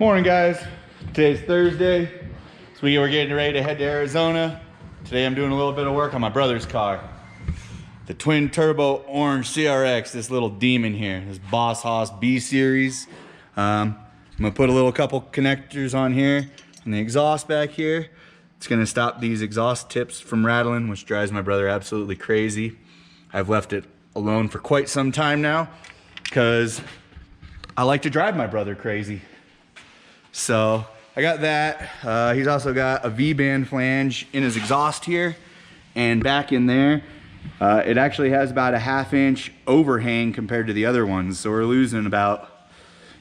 Morning, guys. Today's Thursday, so we're getting ready to head to Arizona. Today I'm doing a little bit of work on my brother's car, the twin turbo orange CRX, this little demon here, this Boss Haas B series. I'm gonna put a couple connectors on here and the exhaust back here. It's gonna stop these exhaust tips from rattling, which drives my brother absolutely crazy. I've left it alone for quite some time now because I like to drive my brother crazy. So I got that. He's also got a V-band flange in his exhaust here, and back in there it actually has about a 1/2 inch overhang compared to the other ones, so we're losing about,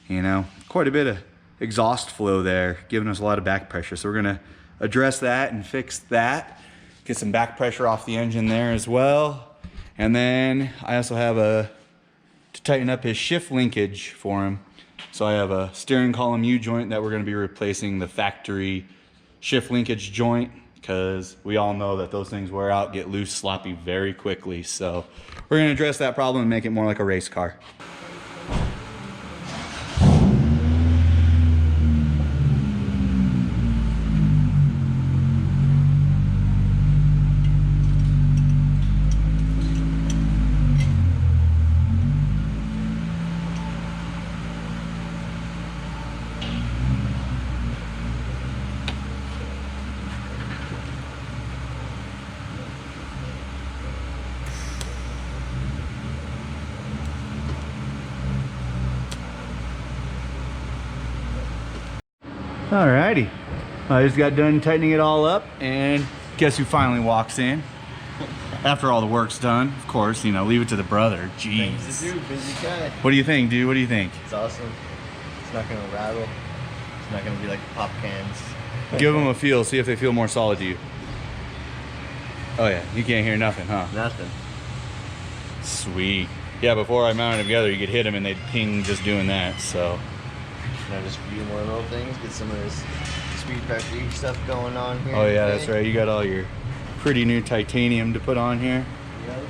you know, quite a bit of exhaust flow there, giving us a lot of back pressure. So we're gonna address that and fix that, get some back pressure off the engine there as well. And then I also have to tighten up his shift linkage for him. So I have a steering column U-joint that we're going to be replacing the factory shift linkage joint, because we all know that those things wear out, get loose, sloppy very quickly. So we're going to address that problem and make it more like a race car. Alrighty, I just got done tightening it all up, and guess who finally walks in? After all the work's done, of course, you know, leave it to the brother. Jeez. Things to do, busy guy. What do you think, dude? What do you think? It's awesome. It's not gonna rattle. It's not gonna be like pop cans. Give them a feel, see if they feel more solid to you. Oh yeah, you can't hear nothing, huh? Nothing. Sweet. Yeah, before I mounted them together, you could hit them and they'd ping just doing that, so. Now just a few more little things, get some of this speed factory stuff going on here. Oh yeah, that's right. You got all your pretty new titanium to put on here. Yep.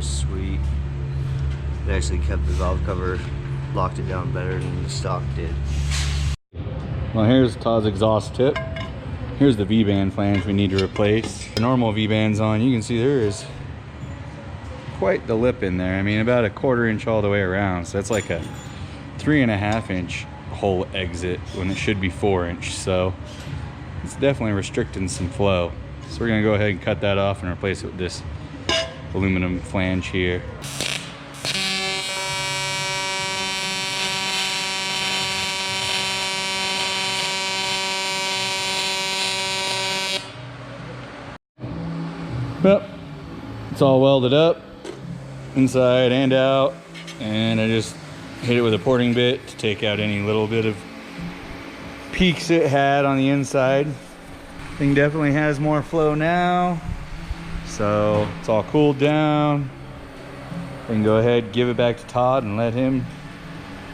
Sweet. It actually kept the valve cover, locked it down better than the stock did. Well, here's Todd's exhaust tip. Here's the V-band flange we need to replace. The normal V-band's on. You can see there is quite the lip in there. I mean, about a 1/4 inch all the way around. So that's like a 3.5 inch hole exit when it should be 4 inch. So it's definitely restricting some flow. So we're gonna go ahead and cut that off and replace it with this aluminum flange here. Well, it's all welded up inside and out, and I just hit it with a porting bit to take out any little bit of peaks it had on the inside. Thing definitely has more flow now. So it's all cooled down. We can go ahead, give it back to Todd and let him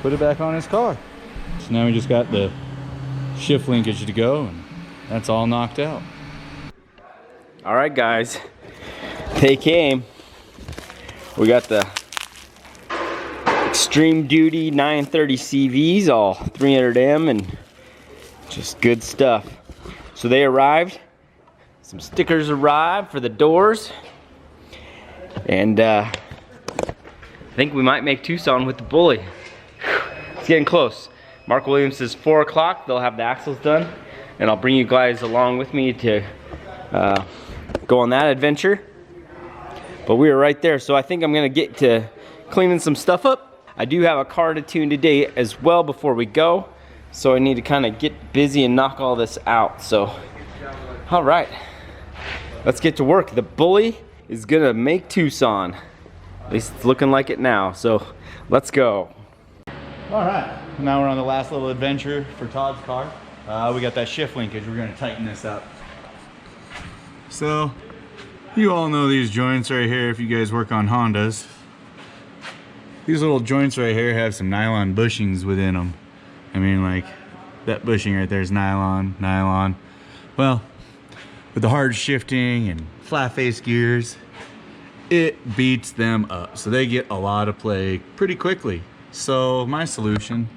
put it back on his car. So now we just got the shift linkage to go, and that's all knocked out. All right, guys, they came. We got the Extreme Duty 930 CVs, all 300M, and just good stuff. So they arrived. Some stickers arrived for the doors, and I think we might make Tucson with the bully. It's getting close. Mark Williams says 4 o'clock. They'll have the axles done, and I'll bring you guys along with me to go on that adventure. But we are right there, so I think I'm gonna get to cleaning some stuff up. I do have a car to tune today as well before we go, so I need to kind of get busy and knock all this out. So, all right, let's get to work. The bully is gonna make Tucson. At least it's looking like it now, so let's go. All right, now we're on the last little adventure for Todd's car. We got that shift linkage. We're gonna tighten this up. So, you all know these joints right here if you guys work on Hondas. These little joints right here have some nylon bushings within them. I mean, like, that bushing right there is nylon. Well, with the hard shifting and flat face gears, it beats them up. So they get a lot of play pretty quickly. So my solution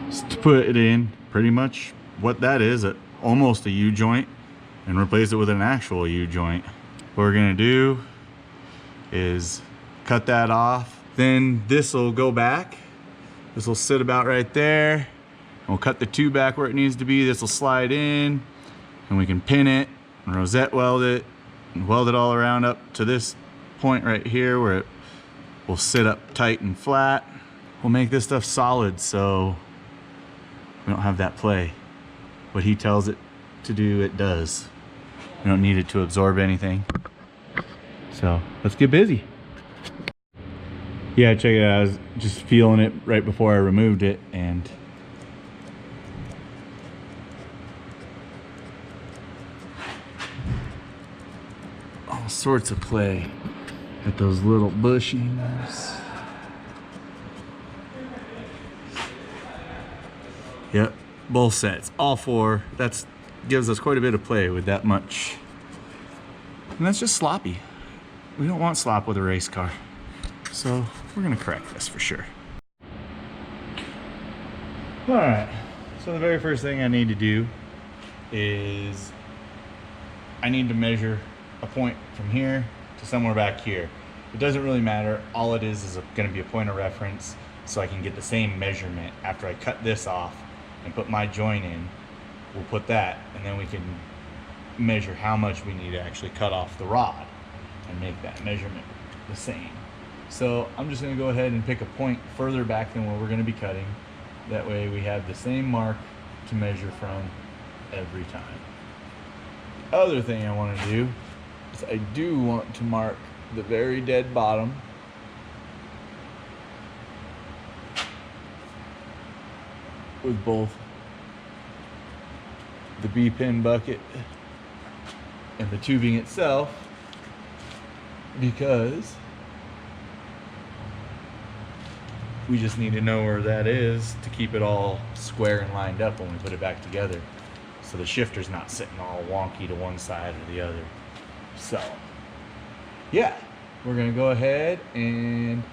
is to put it in pretty much what that is, almost a U-joint, and replace it with an actual U-joint. What we're gonna do is cut that off. Then this will go back. This will sit about right there. And we'll cut the tube back where it needs to be. This will slide in, and we can pin it and rosette weld it and weld it all around up to this point right here where it will sit up tight and flat. We'll make this stuff solid so we don't have that play. What he tells it to do, it does. We don't need it to absorb anything. So let's get busy. Yeah, check it out. I was just feeling it right before I removed it, and all sorts of play at those little bushings. Yep, both sets, all 4. That's gives us quite a bit of play with that much. And that's just sloppy. We don't want slop with a race car. So we're gonna correct this for sure. All right, so the very first thing I need to do is I need to measure a point from here to somewhere back here. It doesn't really matter. All it is gonna be a point of reference so I can get the same measurement after I cut this off and put my joint in. We'll put that, and then we can measure how much we need to actually cut off the rod and make that measurement the same. So I'm just gonna go ahead and pick a point further back than where we're gonna be cutting. That way we have the same mark to measure from every time. The other thing I wanna do is I do want to mark the very dead bottom with both the B-pin bucket and the tubing itself, because we just need to know where that is to keep it all square and lined up when we put it back together, so the shifter's not sitting all wonky to one side or the other. So yeah, we're gonna go ahead and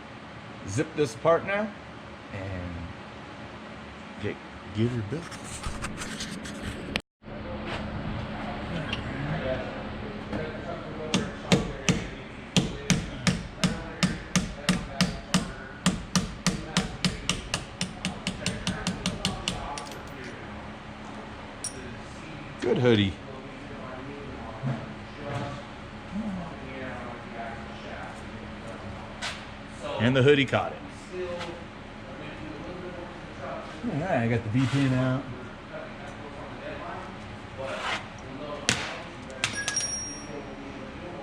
zip this apart now and get her built. Good hoodie. And the hoodie caught it. All right, I got the B-pin out.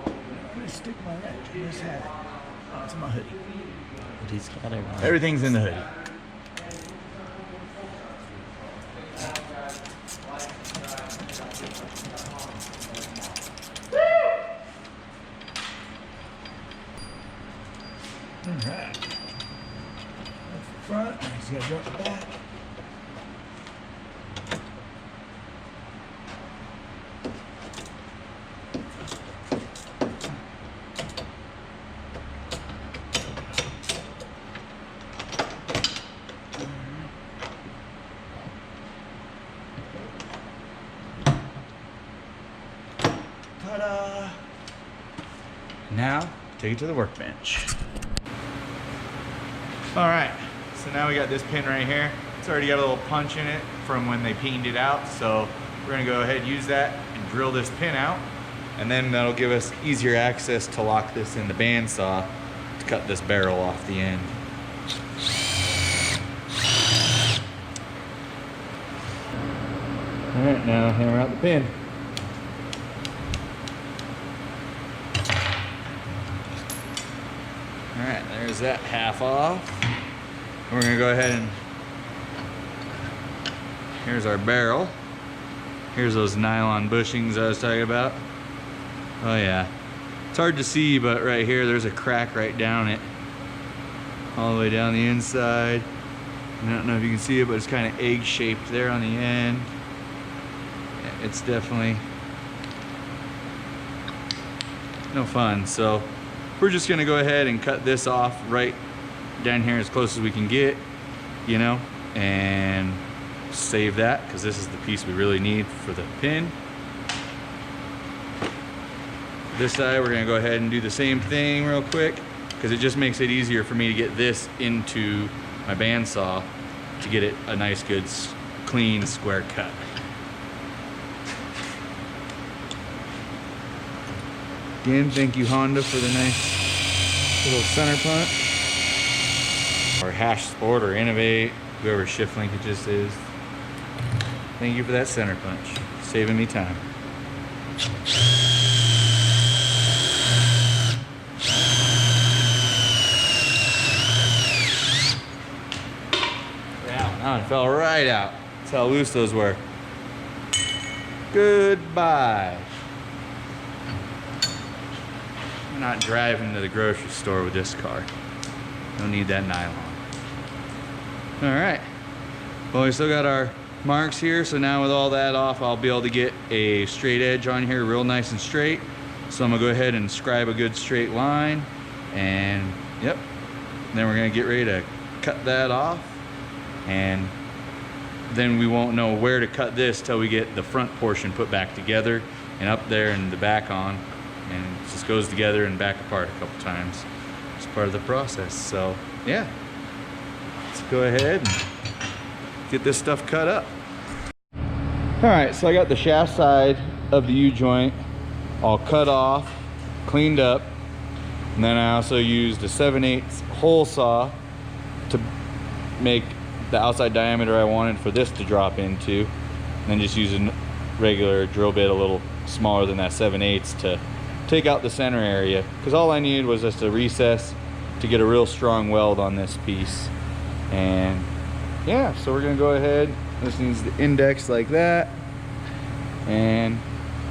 I'm gonna stick my wrench. Where's that? Oh, it's in my hoodie. He's got it. Everything's in the hoodie. Alright. That's the front. Just gotta drop the back. Ta-da! Now, take it to the workbench. All right, so now we got this pin right here. It's already got a little punch in it from when they peened it out. So we're gonna go ahead and use that and drill this pin out. And then that'll give us easier access to lock this in the bandsaw to cut this barrel off the end. All right, now hammer out the pin. All right, there's that half off. We're gonna go ahead and, here's our barrel. Here's those nylon bushings I was talking about. Oh yeah, it's hard to see, but right here, there's a crack right down it. All the way down the inside. I don't know if you can see it, but it's kind of egg-shaped there on the end. It's definitely no fun. So we're just gonna go ahead and cut this off right down here as close as we can get, you know, and save that because this is the piece we really need for the pin. This side we're gonna go ahead and do the same thing real quick because it just makes it easier for me to get this into my bandsaw to get it a nice good clean square cut. Again, thank you Honda for the nice little center punch. Or Hash Sport or Innovate, whoever shift linkages is. Thank you for that center punch, saving me time. Now it fell right out. That's how loose those were. Goodbye. I'm not driving to the grocery store with this car. Don't need that nylon. All right. Well, we still got our marks here, so now with all that off, I'll be able to get a straight edge on here real nice and straight. So I'm gonna go ahead and scribe a good straight line, and yep. Then we're gonna get ready to cut that off, and then we won't know where to cut this till we get the front portion put back together and up there and the back on, and it just goes together and back apart a couple times. It's part of the process. So yeah, let's go ahead and get this stuff cut up. All right, so I got the shaft side of the U-joint all cut off, cleaned up, and then I also used a 7/8 hole saw to make the outside diameter I wanted for this to drop into, and then just using regular drill bit a little smaller than that 7/8 to take out the center area, because all I needed was just a recess to get a real strong weld on this piece. And yeah, so we're gonna go ahead, this needs the index like that, and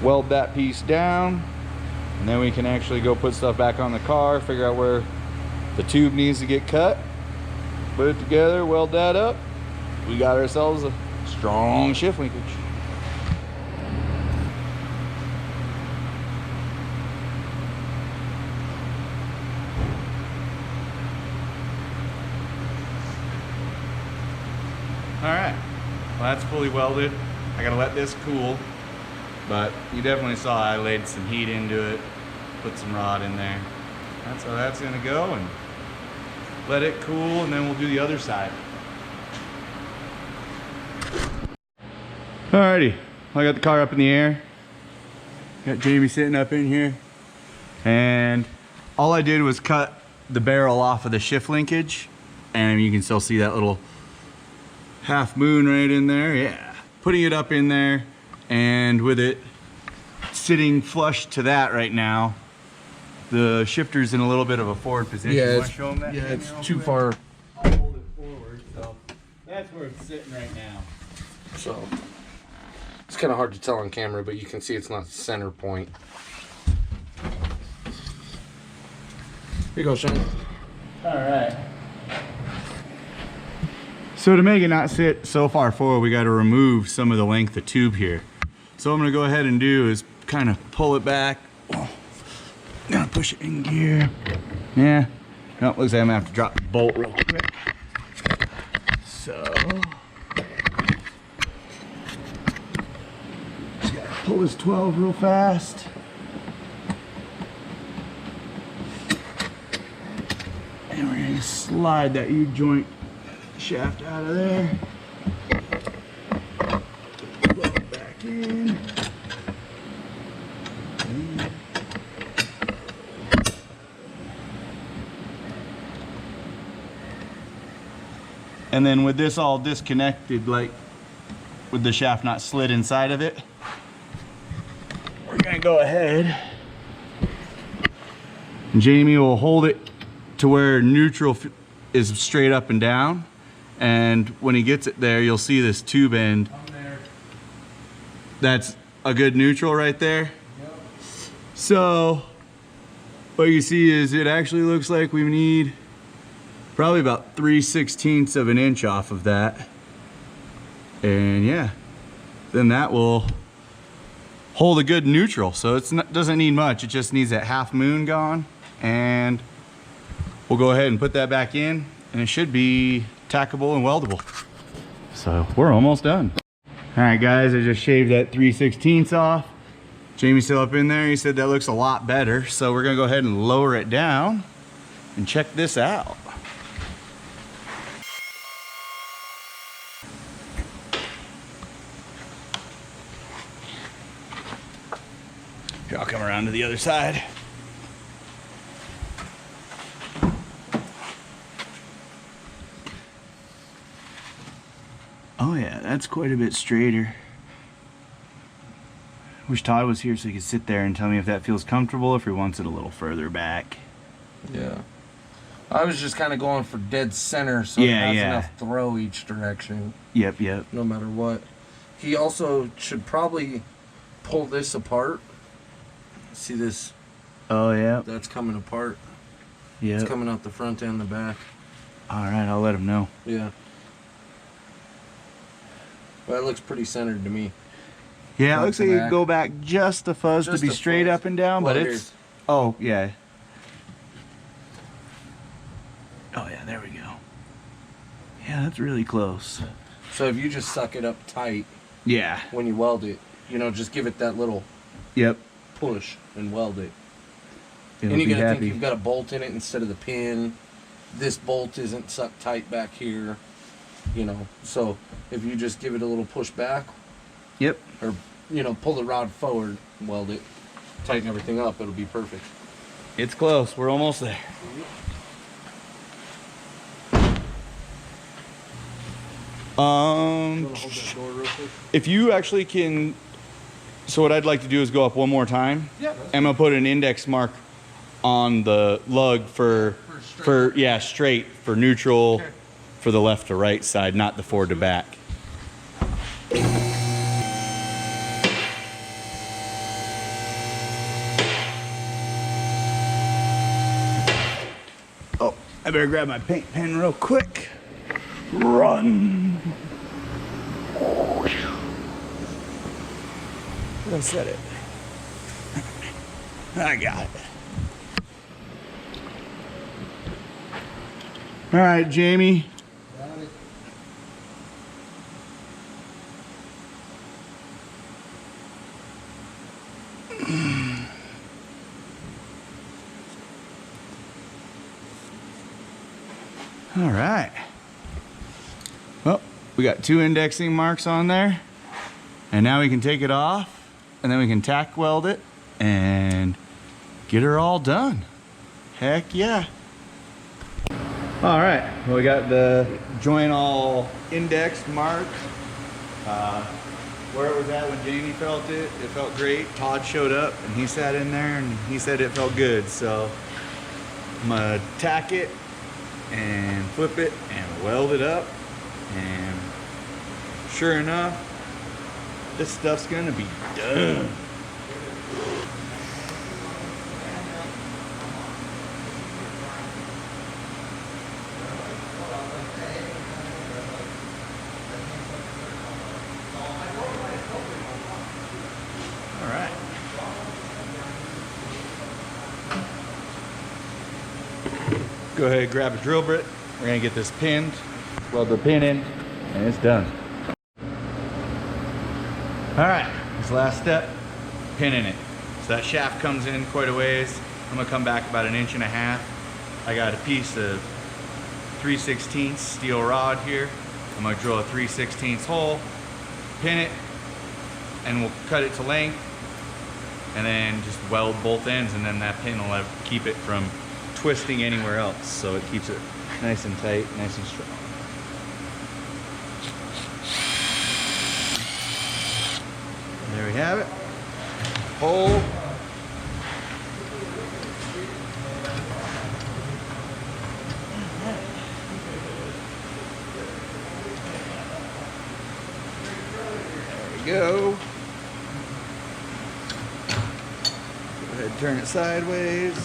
weld that piece down, and then we can actually go put stuff back on the car, figure out where the tube needs to get cut, put it together, weld that up. We got ourselves a strong shift linkage. All right, well, that's fully welded. I gotta let this cool, but you definitely saw I laid some heat into it, put some rod in there. That's how that's gonna go, and let it cool, and then we'll do the other side. Alrighty, I got the car up in the air. Got Jamie sitting up in here, and all I did was cut the barrel off of the shift linkage, and you can still see that little half moon right in there. Yeah, putting it up in there, and with it sitting flush to that right now, the shifter's in a little bit of a forward position. Yeah, You want to show them that? yeah, it's too far. I'll hold it forward, so that's where it's sitting right now. So it's kind of hard to tell on camera, but you can see it's not the center point. Here you go, Shawn. All right. So to make it not sit so far forward, we got to remove some of the length of tube here. So what I'm gonna go ahead and do is kind of pull it back. Oh, gonna push it in gear. Yeah. No, looks like I'm gonna have to drop the bolt real quick. So just gotta pull this 12 real fast. And we're gonna slide that U-joint shaft out of there. Blow it back in. And then with this all disconnected, like with the shaft not slid inside of it, we're gonna go ahead. Jamie will hold it to where neutral is straight up and down. And when he gets it there, you'll see this tube end. That's a good neutral right there. Yep. So what you see is it actually looks like we need probably about 3/16 of an inch off of that. And yeah, then that will hold a good neutral. So it doesn't need much. It just needs that half moon gone. And we'll go ahead and put that back in, and it should be tackable and weldable. So we're almost done. All right guys, I just shaved that 3/16 off. Jamie's still up in there. He said that looks a lot better. So we're gonna go ahead and lower it down and check this out. Here, I'll come around to the other side. Oh yeah, that's quite a bit straighter. Wish Todd was here so he could sit there and tell me if that feels comfortable, if he wants it a little further back. Yeah. I was just kind of going for dead center so it has enough throw each direction. Yep, yep. No matter what. He also should probably pull this apart. See this? Oh yeah. That's coming apart. Yeah. It's coming out the front and the back. Alright, I'll let him know. Yeah. Well, that looks pretty centered to me. Yeah, it looks like you go back just a fuzz to be straight up and down, but it's... Oh, yeah. Oh, yeah, there we go. Yeah, that's really close. So if you just suck it up tight... Yeah. When you weld it, you know, just give it that little... Yep. Push and weld it. It'll and you're be gonna happy. think you've got a bolt in it instead of the pin. This bolt isn't sucked tight back here. You know, so if you just give it a little push back... Yep. Or, you know, pull the rod forward, weld it, tighten everything up, it'll be perfect. It's close. We're almost there. If you actually can, so what I'd like to do is go up one more time. Yeah. I'm gonna put an index mark on the lug for straight for neutral, okay. For the left to right side, not the forward to back. Oh, I better grab my paint pen real quick. Run. I said it. I got it. All right, Jamie. Got it. All right. Well, we got 2 indexing marks on there. And now we can take it off. And then we can tack weld it and get her all done. Heck yeah. All right, well, we got the joint all indexed, marked. Where it was at when Jamie felt it felt great. Todd showed up and he sat in there and he said it felt good. So I'm gonna tack it and flip it and weld it up. And sure enough, this stuff's gonna be done. Go ahead, grab a drill bit. We're gonna get this pinned, weld the pin in, and it's done. All right, this last step, pinning it. So that shaft comes in quite a ways. I'm gonna come back about 1.5 inches. I got a piece of 3/16 steel rod here. I'm gonna drill a 3/16 hole, pin it, and we'll cut it to length, and then just weld both ends, and then that pin will keep it from twisting anywhere else. So it keeps it nice and tight, nice and strong. There we have it. Hole. Go. Go ahead, turn it sideways.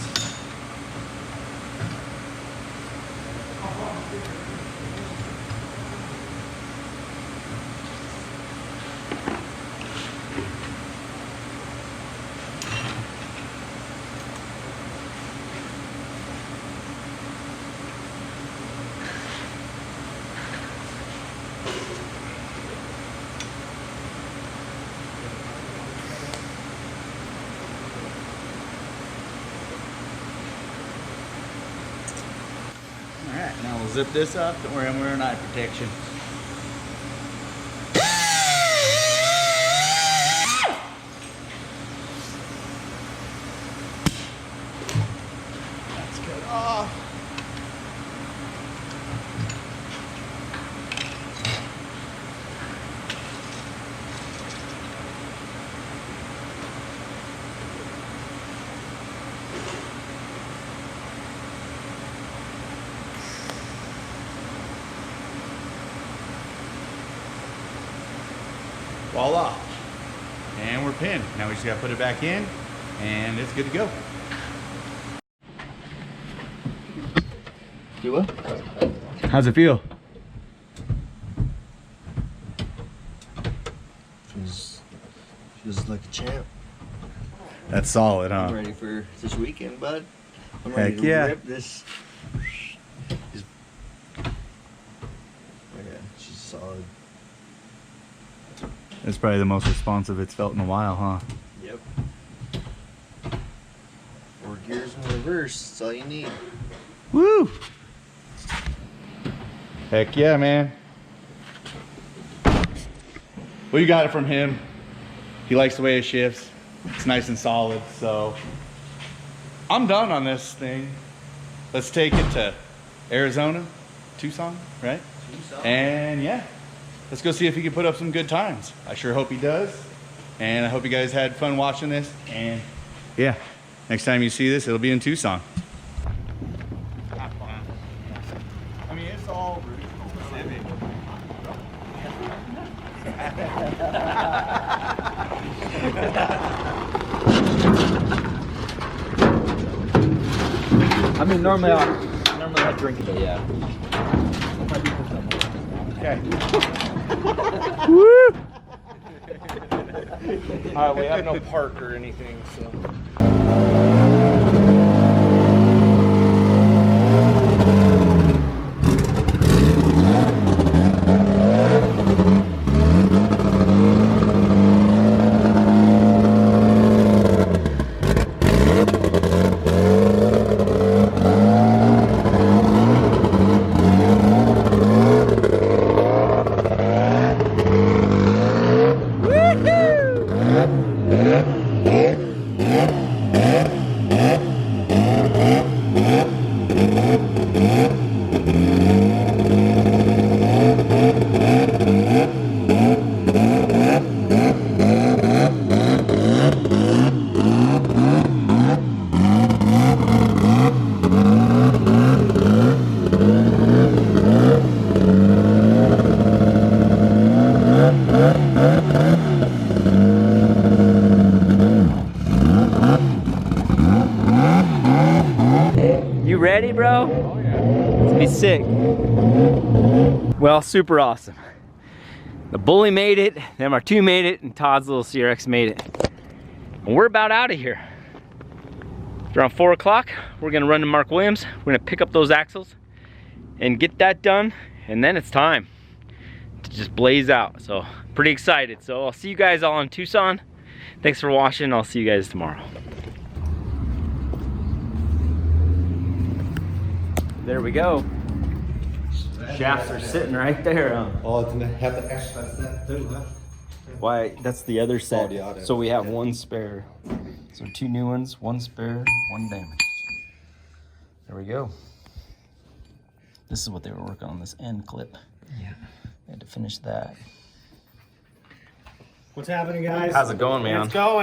Alright, now we'll zip this up. Don't worry, I'm wearing eye protection. That's cut off. Voila, and we're pinned. Now we just gotta put it back in and it's good to go. Do what? How's it feel? Feels like a champ. That's solid, I'm huh? ready for this weekend, bud. I'm Heck ready to yeah. rip this. Okay, she's solid. It's probably the most responsive it's felt in a while, huh? Yep. 4 gears in reverse, that's all you need. Woo! Heck yeah, man. Well, you got it from him. He likes the way it shifts. It's nice and solid, so I'm done on this thing. Let's take it to Arizona, Tucson, right? Tucson. And yeah, let's go see if he can put up some good times. I sure hope he does. And I hope you guys had fun watching this. And yeah, next time you see this, it'll be in Tucson. I mean, it's all civic. I mean, normally I drink it, but yeah. Okay. Woo! We have no park or anything, so. Ready, bro? Oh, yeah. It's gonna be sick. Well, super awesome. The Bully made it, the MR2 made it, and Todd's little CRX made it. And we're about out of here. Around 4 o'clock, we're gonna run to Mark Williams. We're gonna pick up those axles and get that done, and then it's time to just blaze out. So pretty excited. So I'll see you guys all in Tucson. Thanks for watching. I'll see you guys tomorrow. There we go. Shafts are sitting right there. Oh, it's gonna have the extra set too, huh? Why? That's the other set. Oh, the other. So we have one spare. So 2 new ones, 1 spare, 1 damaged. There we go. This is what they were working on, this end clip. Yeah. They had to finish that. What's happening, guys? How's it going, man? It's going.